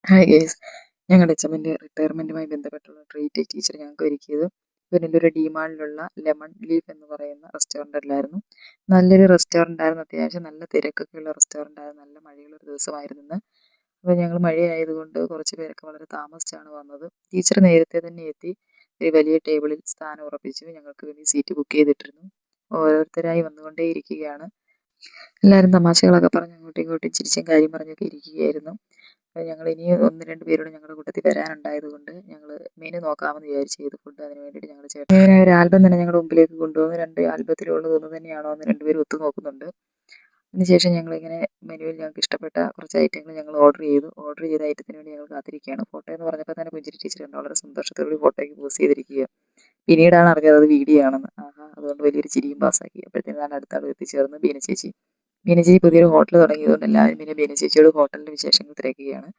Hi guys, ഞങ്ങളുടെ എച്ചമ്മൻ്റെ റിട്ടയർമെൻറ്റുമായി ബന്ധപ്പെട്ടുള്ള treat teacher ഞങ്ങൾക്ക് ഒരുക്കിയത് പുനലൂർ ഡിമാളിലുള്ള ലെമൺ ലീഫ് എന്ന് പറയുന്ന റെസ്റ്റോറൻറ്റിലായിരുന്നു. നല്ലൊരു റെസ്റ്റോറൻ്റ് ആയിരുന്നു, അത്യാവശ്യം നല്ല തിരക്കൊക്കെ ഉള്ള റെസ്റ്റോറൻ്റ് ആയിരുന്നു. നല്ല മഴയുള്ളൊരു ദിവസമായിരുന്നു ഇന്ന്. അപ്പോൾ ഞങ്ങൾ മഴയായതുകൊണ്ട് കുറച്ച് പേരൊക്കെ വളരെ താമസിച്ചാണ് വന്നത്. ടീച്ചർ നേരത്തെ തന്നെ എത്തി ഒരു വലിയ ടേബിളിൽ സ്ഥാനം ഉറപ്പിച്ചു. ഞങ്ങൾക്ക് വേണ്ടി സീറ്റ് ബുക്ക് ചെയ്തിട്ടിരുന്നു. ഓരോരുത്തരായി വന്നുകൊണ്ടേ ഇരിക്കുകയാണ്. എല്ലാവരും തമാശകളൊക്കെ പറഞ്ഞ് അങ്ങോട്ടും ഇങ്ങോട്ടും ചിരിച്ചും കാര്യം പറഞ്ഞൊക്കെ ഇരിക്കുകയായിരുന്നു. അപ്പോൾ ഞങ്ങൾ ഇനി 1-2 പേരോട് ഞങ്ങളുടെ കൂട്ടത്തിൽ വരാനുണ്ടായത് കൊണ്ട് ഞങ്ങൾ മെനു നോക്കാമെന്ന് വിചാരിച്ചു ചെയ്ത് ഫുഡ്. അതിന് വേണ്ടിയിട്ട് ഞങ്ങൾ ചേട്ടൻ ഒരു ആൽബം തന്നെ ഞങ്ങളുടെ മുമ്പിലേക്ക് കൊണ്ടുവന്ന് 2 ആൽബത്തിലുള്ളത് ഒന്ന് തന്നെയാണോ എന്ന് 2 പേരും ഒത്തു നോക്കുന്നുണ്ട്. അതിനുശേഷം ഞങ്ങളിങ്ങനെ മെനുവിൽ ഞങ്ങൾക്ക് ഇഷ്ടപ്പെട്ട കുറച്ച് ഐറ്റങ്ങൾ ഞങ്ങൾ ഓർഡർ ചെയ്ത ഐറ്റത്തിന് വേണ്ടി ഞങ്ങൾ കാത്തിരിക്കുകയാണ്. ഫോട്ടോ എന്ന് പറഞ്ഞപ്പോൾ തന്നെ പുഞ്ചിരി ടീച്ചർ ഉണ്ട്, വളരെ സന്തോഷത്തോടെ ഫോട്ടോയ്ക്ക് പോസ്റ്റ് ചെയ്തിരിക്കുക. പിന്നീടാണ് അറിഞ്ഞത് അത് വീഡിയോ ആണെന്ന്. അതുകൊണ്ട് വലിയൊരു ചിരിയും പാസ്സാക്കി. അപ്പോഴത്തേനാണ് അടുത്ത ആൾ എത്തിച്ചേർന്ന് ബീന ചേച്ചി. ബീന ചേച്ചി പുതിയൊരു ഹോട്ടൽ തുടങ്ങിയതുകൊണ്ട് എല്ലാവരും പിന്നെ ബീന ചേച്ചിയോട് ഹോട്ടലിൻ്റെ വിശേഷങ്ങൾ തിരക്കുകയാണ്.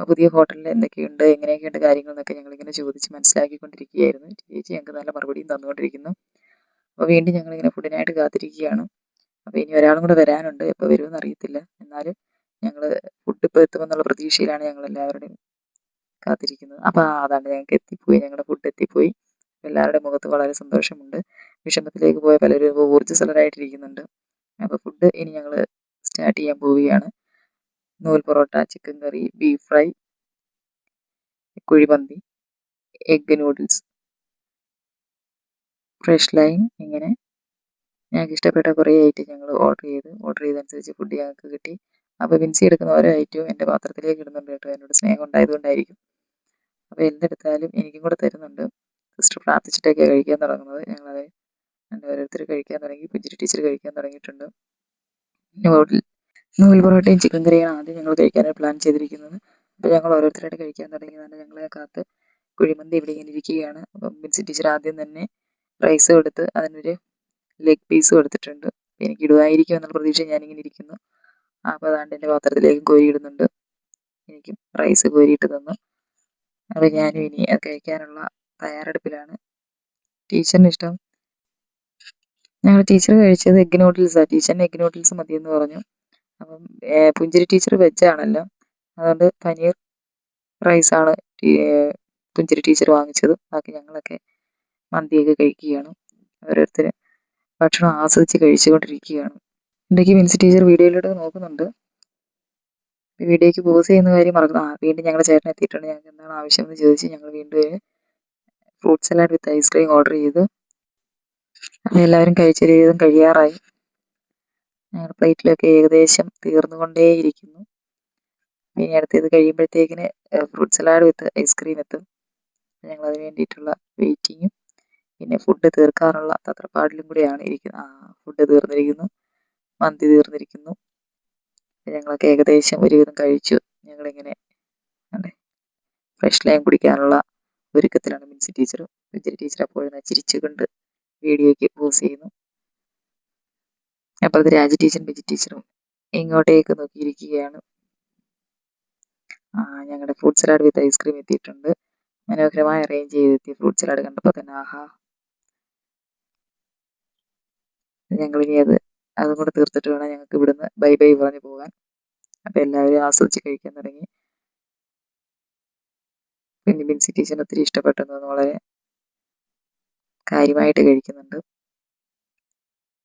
പുതിയ ഹോട്ടലിൽ എന്തൊക്കെയുണ്ട്, എങ്ങനെയൊക്കെയുണ്ട് കാര്യങ്ങൾ എന്നൊക്കെ ഞങ്ങളിങ്ങനെ ചോദിച്ച് മനസ്സിലാക്കിക്കൊണ്ടിരിക്കുകയായിരുന്നു. ചേച്ചി ഞങ്ങൾക്ക് നല്ല മറുപടിയും തന്നുകൊണ്ടിരിക്കുന്നു. അപ്പോൾ വീണ്ടും ഞങ്ങളിങ്ങനെ ഫുഡിനായിട്ട് കാത്തിരിക്കുകയാണ്. അപ്പോൾ ഇനി ഒരാളും കൂടെ വരാനുണ്ട്, എപ്പോൾ വരുമെന്ന് അറിയത്തില്ല. എന്നാലും ഞങ്ങൾ ഫുഡ് ഇപ്പോൾ എത്തുമെന്നുള്ള പ്രതീക്ഷയിലാണ് ഞങ്ങളെല്ലാവരുടെയും കാത്തിരിക്കുന്നത്. അപ്പോൾ അതാണ് ഞങ്ങൾക്ക് എത്തിപ്പോയി, ഞങ്ങളുടെ ഫുഡ് എത്തിപ്പോയി. എല്ലാവരുടെ മുഖത്ത് വളരെ സന്തോഷമുണ്ട്. വിഷമത്തിലേക്ക് പോയ പലരും ഊർജ്ജസ്വലരായിട്ടിരിക്കുന്നുണ്ട്. അപ്പോൾ ഫുഡ് ഇനി ഞങ്ങൾ സ്റ്റാർട്ട് ചെയ്യാൻ പോവുകയാണ്. നൂൽ parotta, chicken curry, beef fry, kuzhimanthi, egg noodles, fresh lime, ഇങ്ങനെ ഞങ്ങൾക്ക് ഇഷ്ടപ്പെട്ട കുറേ ഐറ്റം ഞങ്ങൾ ഓർഡർ ചെയ്തനുസരിച്ച് ഫുഡ് ഞങ്ങൾക്ക് കിട്ടി. അപ്പോൾ വിൻസി എടുക്കുന്ന ഓരോ ഐറ്റവും എൻ്റെ പാത്രത്തിലേക്ക് ഇടുന്നുണ്ട് കേട്ടോ, എന്നോട് സ്നേഹം ഉണ്ടായതുകൊണ്ടായിരിക്കും. അപ്പോൾ എന്തെടുത്താലും എനിക്കും കൂടെ തരുന്നുണ്ട്. സിസ്റ്റർ പ്രാർത്ഥിച്ചിട്ടൊക്കെയാണ് കഴിക്കാൻ തുടങ്ങുന്നത്. ഞങ്ങളത് ഓരോരുത്തർ കഴിക്കാൻ തുടങ്ങി. പുഞ്ചിരി ടീച്ചർ കഴിക്കാൻ തുടങ്ങിയിട്ടുണ്ട്. നൂൽ പൊറോട്ടയും ചിക്കൻ കറിയാണ് ആദ്യം ഞങ്ങൾ കഴിക്കാനായി പ്ലാൻ ചെയ്തിരിക്കുന്നത്. അപ്പോൾ ഞങ്ങൾ ഓരോരുത്തരായിട്ട് കഴിക്കാൻ തുടങ്ങിയതാണ്. ഞങ്ങളെ കാത്ത് കുഴിമന്തി ഇവിടെ ഇങ്ങനെ ഇരിക്കുകയാണ്. അപ്പം മിൻസി ടീച്ചർ ആദ്യം തന്നെ റൈസ് കൊടുത്ത് അതിനൊരു ലെഗ് പീസും എടുത്തിട്ടുണ്ട്. എനിക്ക് ഇടുമായിരിക്കും എന്നുള്ള പ്രതീക്ഷ ഞാനിങ്ങനെ ഇരിക്കുന്നു. അപ്പോൾ അതാണ്ട് എൻ്റെ പാത്രത്തിലേക്ക് കോരിയിടുന്നുണ്ട്. എനിക്കും റൈസ് കോരിയിട്ട് തന്നു. അപ്പോൾ ഞാനും ഇനി അത് കഴിക്കാനുള്ള തയ്യാറെടുപ്പിലാണ്. ടീച്ചറിന് ഇഷ്ടം ഞങ്ങൾ ടീച്ചർ കഴിച്ചത് എഗ് നൂഡിൽസാണ്. ടീച്ചറിന് എഗ് നൂഡിൽസ് മതിയെന്ന് പറഞ്ഞു. അപ്പം പുഞ്ചിരി ടീച്ചർ വെജാണല്ലോ, അതുകൊണ്ട് പനീർ റൈസാണ് പുഞ്ചിരി ടീച്ചർ വാങ്ങിച്ചത്. ബാക്കി ഞങ്ങളൊക്കെ മന്തിയൊക്കെ കഴിക്കുകയാണ്. ഓരോരുത്തർ ഭക്ഷണം ആസ്വദിച്ച് കഴിച്ചുകൊണ്ടിരിക്കുകയാണ്. ഇടയ്ക്ക് മിൻസി ടീച്ചർ വീഡിയോയിലൂടെ നോക്കുന്നുണ്ട്. വീഡിയോയ്ക്ക് പോസ് ചെയ്യുന്ന കാര്യം മറന്നു. വീണ്ടും ഞങ്ങളുടെ ചേട്ടൻ എത്തിയിട്ടുണ്ട്. ഞങ്ങൾക്ക് എന്താണ് ആവശ്യമെന്ന് ചോദിച്ച് ഞങ്ങൾ വീണ്ടും ഒരു fruit salad with ice cream order ചെയ്തു. എല്ലാവരും കഴിച്ചൊരു വിധം കഴിയാറായി. ഞങ്ങളുടെ പ്ലേറ്റിലൊക്കെ ഏകദേശം തീർന്നുകൊണ്ടേയിരിക്കുന്നു. ഇനി അടുത്തത് കഴിയുമ്പോഴത്തേക്കിന് ഫ്രൂട്ട് സലാഡ് വിത്ത് ഐസ്ക്രീം എത്തും. ഞങ്ങളതിന് വേണ്ടിയിട്ടുള്ള വെയിറ്റിങ്ങും പിന്നെ ഫുഡ് തീർക്കാനുള്ള തത്രപ്പാടിലും കൂടിയാണ് ഇരിക്കുന്നത്. ഫുഡ് തീർന്നിരിക്കുന്നു, മന്തി തീർന്നിരിക്കുന്നു. ഞങ്ങളൊക്കെ ഏകദേശം ഒരുവിധം കഴിച്ചു. ഞങ്ങളിങ്ങനെ ഫ്രഷ് ലൈം കുടിക്കാനുള്ള ഒരുക്കത്തിലാണ് മിൻസി ടീച്ചറും. പുഞ്ചിരി ടീച്ചർ അപ്പോഴും ചിരിച്ചുകൊണ്ട് വീഡിയോയ്ക്ക് പോസ് ചെയ്യുന്നു. അപ്പോഴത്തെ രാജി ടീച്ചറും ബിജി ടീച്ചറും ഇങ്ങോട്ടേക്ക് നോക്കിയിരിക്കുകയാണ്. ഞങ്ങളുടെ ഫ്രൂട്ട് സലാഡ് വിത്ത് ഐസ്ക്രീം എത്തിയിട്ടുണ്ട്. മനോഹരമായി അറേഞ്ച് ചെയ്തെത്തിയ ഫ്രൂട്ട് സലാഡ് കണ്ടപ്പോൾ തന്നെ ഞങ്ങളിനി അതും കൂടെ തീർത്തിട്ട് വേണം ഞങ്ങൾക്ക് ഇവിടുന്ന് ബൈ ബൈ പറഞ്ഞ് പോകാൻ. അപ്പം എല്ലാവരും ആസ്വദിച്ച് കഴിക്കാൻ തുടങ്ങി. പിന്നെ ബിൻസി ടീച്ചറിന് ഒത്തിരി ഇഷ്ടപ്പെട്ടെന്ന് വളരെ കാര്യമായിട്ട് കഴിക്കുന്നുണ്ട്.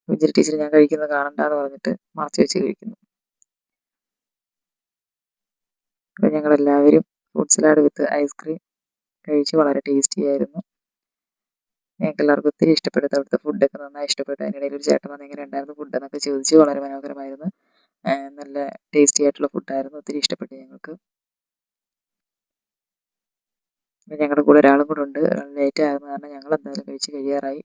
പുഞ്ചിരി ടീച്ചർ ഞാൻ കഴിക്കുന്നത് കാണണ്ടെന്ന് പറഞ്ഞിട്ട് മറച്ചു വെച്ച് കഴിക്കുന്നു. അപ്പം ഞങ്ങളെല്ലാവരും ഫ്രൂട്ട് സലാഡ് വിത്ത് ഐസ്ക്രീം കഴിച്ച് വളരെ ടേസ്റ്റി ആയിരുന്നു. ഞങ്ങൾക്ക് എല്ലാവർക്കും ഒത്തിരി ഇഷ്ടപ്പെട്ടു. അവിടുത്തെ ഫുഡൊക്കെ നന്നായി ഇഷ്ടപ്പെട്ടു. അതിനിടയിൽ ഒരു ചേട്ടൻ വന്ന് എങ്ങനെ ഉണ്ടായിരുന്നു ഫുഡ് എന്നൊക്കെ ചോദിച്ചു. വളരെ മനോഹരമായിരുന്നു, നല്ല ടേസ്റ്റി ആയിട്ടുള്ള ഫുഡായിരുന്നു. ഒത്തിരി ഇഷ്ടപ്പെട്ടു ഞങ്ങൾക്ക്. ഞങ്ങളുടെ കൂടെ ഒരാളും കൂടെ ഉണ്ട്. ലേറ്റ് ആകുന്ന കാരണം ഞങ്ങൾ എന്തായാലും കഴിച്ച് കഴിയാറായി.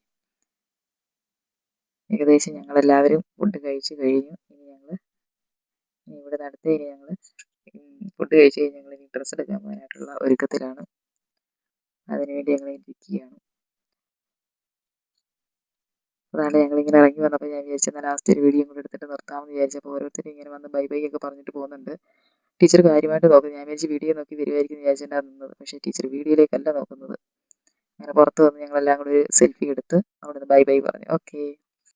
ഏകദേശം ഞങ്ങളെല്ലാവരും ഫുഡ് കഴിച്ച് കഴിഞ്ഞു. ഇനി ഇവിടെ ഞങ്ങൾ ഫുഡ് കഴിച്ച് കഴിഞ്ഞ് ഞങ്ങൾ ഇനി ഡ്രസ്സ് എടുക്കാൻ പോകാനായിട്ടുള്ള ഒരുക്കത്തിലാണ്. അതിനുവേണ്ടി ഞങ്ങൾ ഇരിക്കുകയാണ്. അതാണ് ഞങ്ങളിങ്ങനെ ഇറങ്ങി വന്നപ്പോൾ ഞാൻ വിചാരിച്ചത് ലാസ്റ്റ് ഒരു വീഡിയോ കൂടെ എടുത്തിട്ട് നിർത്താമെന്ന് വിചാരിച്ചപ്പോൾ ഓരോരുത്തരും ഇങ്ങനെ വന്ന് ബൈ ബൈ ഒക്കെ പറഞ്ഞിട്ട് പോകുന്നുണ്ട്. ടീച്ചർ കാര്യമായിട്ട് നോക്കും. ഞാൻ വിചാരിച്ച് വീഡിയോ നോക്കി വരുമായിരിക്കും വിചാരിച്ചിട്ടാണ് നിന്നത്. പക്ഷേ ടീച്ചർ വീഡിയോയിലേക്കല്ല നോക്കുന്നത്. അങ്ങനെ പുറത്ത് വന്ന് ഞങ്ങളെല്ലാം കൂടി ഒരു സെൽഫി എടുത്ത് അവിടെ നിന്ന് ബൈ ബൈ പറഞ്ഞു. ഓക്കെ.